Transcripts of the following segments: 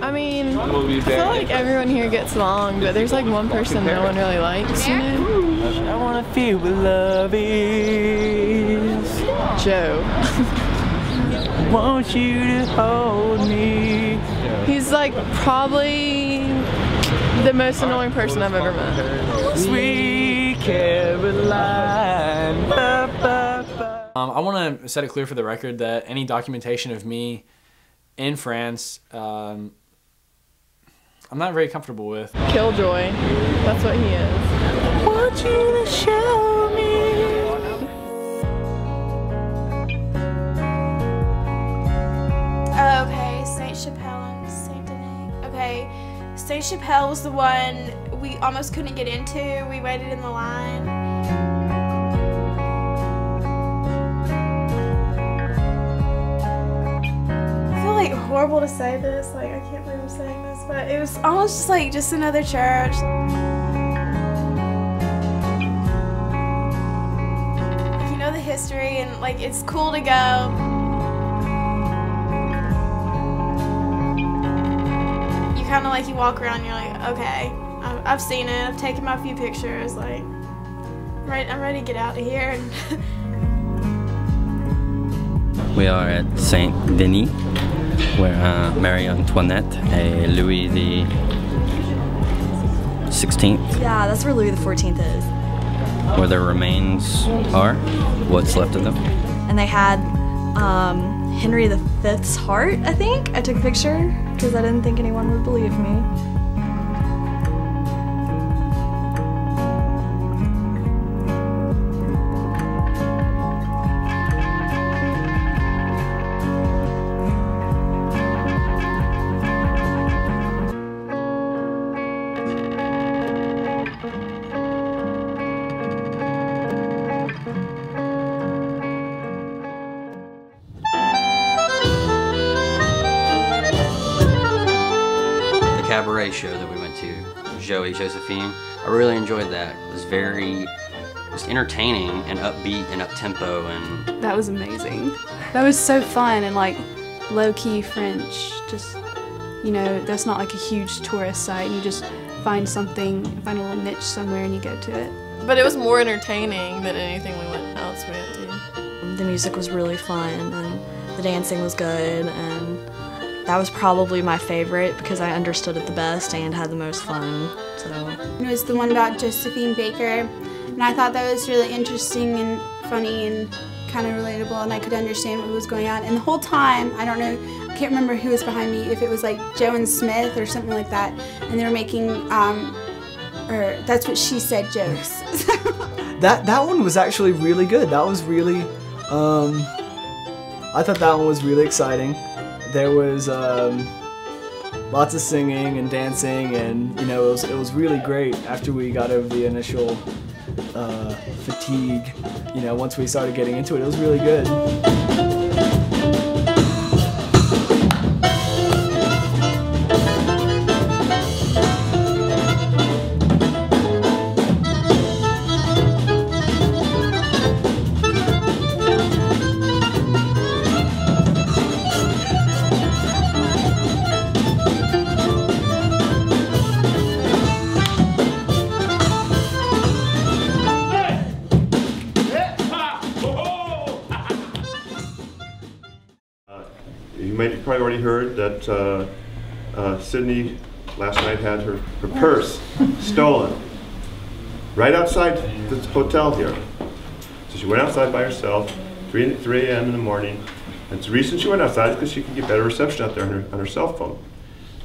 I mean, I feel like everyone here gets along, but there's like one person no one really likes, you know? I wanna feel what love is. Joe. Want you to hold me. He's like probably the most annoying person I've ever met. Sweet Caroline. Ba, ba, ba. I want to set it clear for the record that any documentation of me in France, I'm not very comfortable with. Killjoy. That's what he is. Want you to show me. Okay, Saint Chappelle and Saint Denis. Okay, Saint Chappelle was the one we almost couldn't get into. We waited in the line. I feel like horrible to say this. Like, I can't believe I'm saying this, but it was almost just like just another church. You know the history, and like it's cool to go. Kind of like you walk around and you're like, okay, I've seen it, I've taken my few pictures, like, right, I'm ready to get out of here. We are at Saint Denis, where Marie Antoinette and Louis the 16th. Yeah, that's where Louis the 14th is. Where their remains are, what's left of them. And they had Henry V's heart, I think. I took a picture because I didn't think anyone would believe me. Cabaret show that we went to, Josephine. I really enjoyed that. It was very just entertaining and upbeat and up-tempo, and that was amazing. That was so fun and like low-key French. Just, you know, that's not like a huge tourist site. You just find something, find a little niche somewhere and you go to it. But it was more entertaining than anything we went to. The music was really fun and the dancing was good, and that was probably my favorite because I understood it the best and had the most fun. So it was the one about Josephine Baker, and I thought that was really interesting and funny and kind of relatable, and I could understand what was going on. And the whole time, I don't know, I can't remember who was behind me, if it was like Joe and Smith or something like that, and they were making, or that's what she said, jokes. That one was actually really good. That was really, I thought that one was really exciting. There was lots of singing and dancing, and you know, it was really great after we got over the initial fatigue. You know, once we started getting into it, it was really good. You probably already heard that Sydney last night had her purse stolen right outside the hotel here. So she went outside by herself, 3 a.m. in the morning. And the reason she went outside is because she could get better reception out there on her cell phone.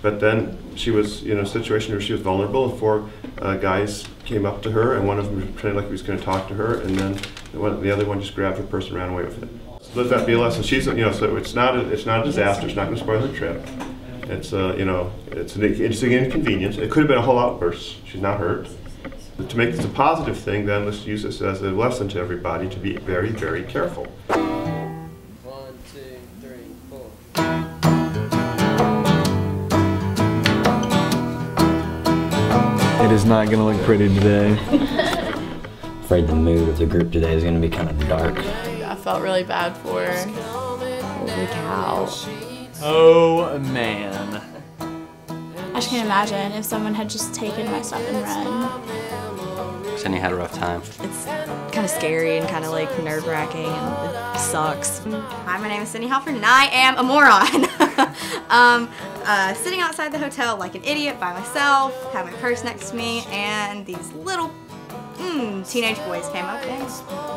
But then she was in a situation where she was vulnerable, and 4 guys came up to her, and one of them pretended like he was going to talk to her, and then the other one just grabbed her purse and ran away with it. Let that be a lesson. She's, you know, so it's not a disaster. It's not going to spoil her trip. It's, you know, it's an inconvenience. It could have been a whole outburst. She's not hurt. But to make this a positive thing, then let's use this as a lesson to everybody to be very, very careful. 1, 2, 3, 4. It is not going to look pretty today. Afraid the mood of the group today is going to be kind of dark. I felt really bad for her. holy cow. Oh man. I just can't imagine if someone had just taken my stuff and run. Sydney had a rough time. It's kind of scary and kind of like nerve-wracking, and it sucks. Hi, my name is Sydney Halford and I am a moron. Sitting outside the hotel like an idiot by myself, had my purse next to me, and these little teenage boys came up and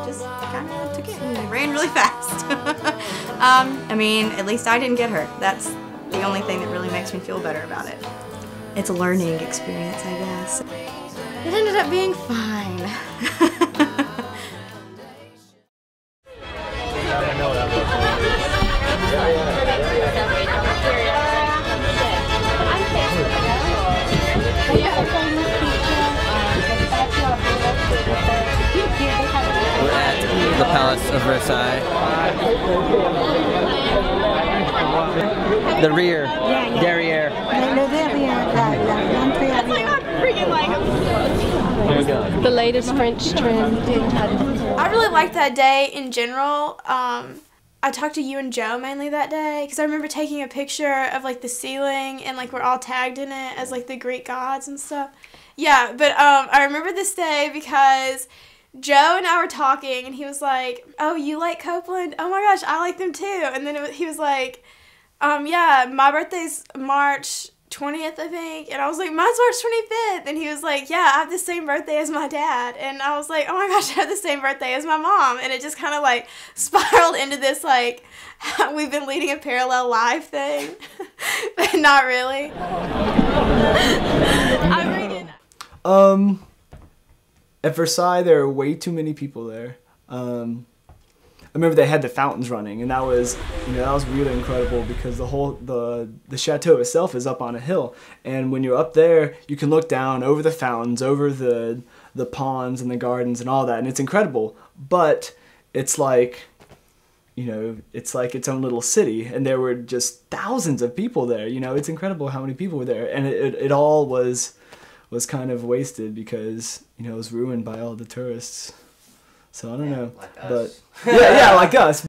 just kind of took it and they ran really fast. I mean, at least I didn't get hurt. That's the only thing that really makes me feel better about it. It's a learning experience, I guess. It ended up being fine. We're at the Palace of Versailles. The rear. Derriere. The latest French trend. I really liked that day in general. I talked to you and Joe mainly that day because I remember taking a picture of like the ceiling and like we're all tagged in it as like the Greek gods and stuff. Yeah, but I remember this day because Joe and I were talking and he was like, "Oh, you like Copeland? Oh my gosh, I like them too." And then he was like, "Yeah, my birthday's March 20th, I think." And I was like, "Mine's March 25th." And he was like, "Yeah, I have the same birthday as my dad." And I was like, "Oh my gosh, I have the same birthday as my mom." And it just kind of like spiraled into this like, we've been leading a parallel life thing. But not really. I really At Versailles, there are way too many people there. I remember they had the fountains running, and that was, that was really incredible because the chateau itself is up on a hill, and when you're up there, you can look down over the fountains, over the ponds and the gardens and all that, and it's incredible. But it's like, it's like its own little city, and there were just thousands of people there. It's incredible how many people were there, and it all was kind of wasted because it was ruined by all the tourists. So I don't know, like us. But yeah, like us.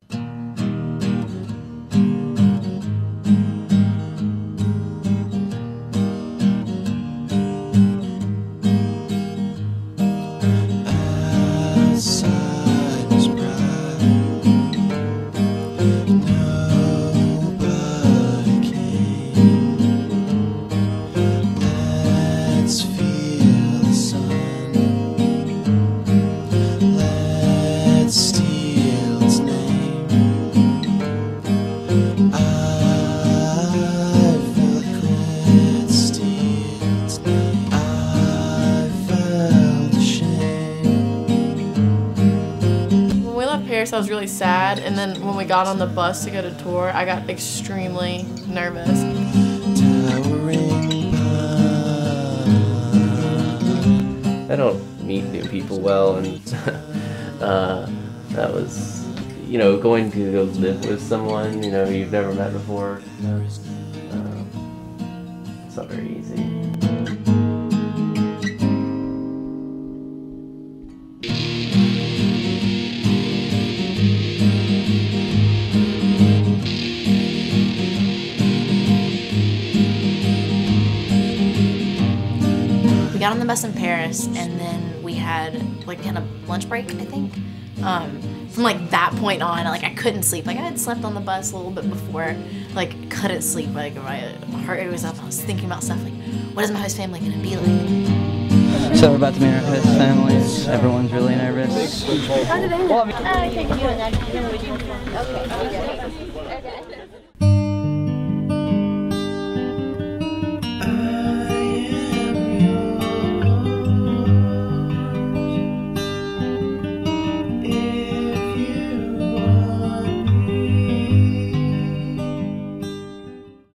I was really sad, and then when we got on the bus to go to tour, I got extremely nervous. I don't meet new people well, and that was, going to go live with someone, you've never met before. It's not very easy. We got on the bus in Paris, and then we had a lunch break, I think. From that point on, I couldn't sleep. I had slept on the bus a little bit before, couldn't sleep. My heart rate was up. I was thinking about stuff what is my host family gonna be like? So we're about to meet our host families. Everyone's really nervous. How did they know? Okay.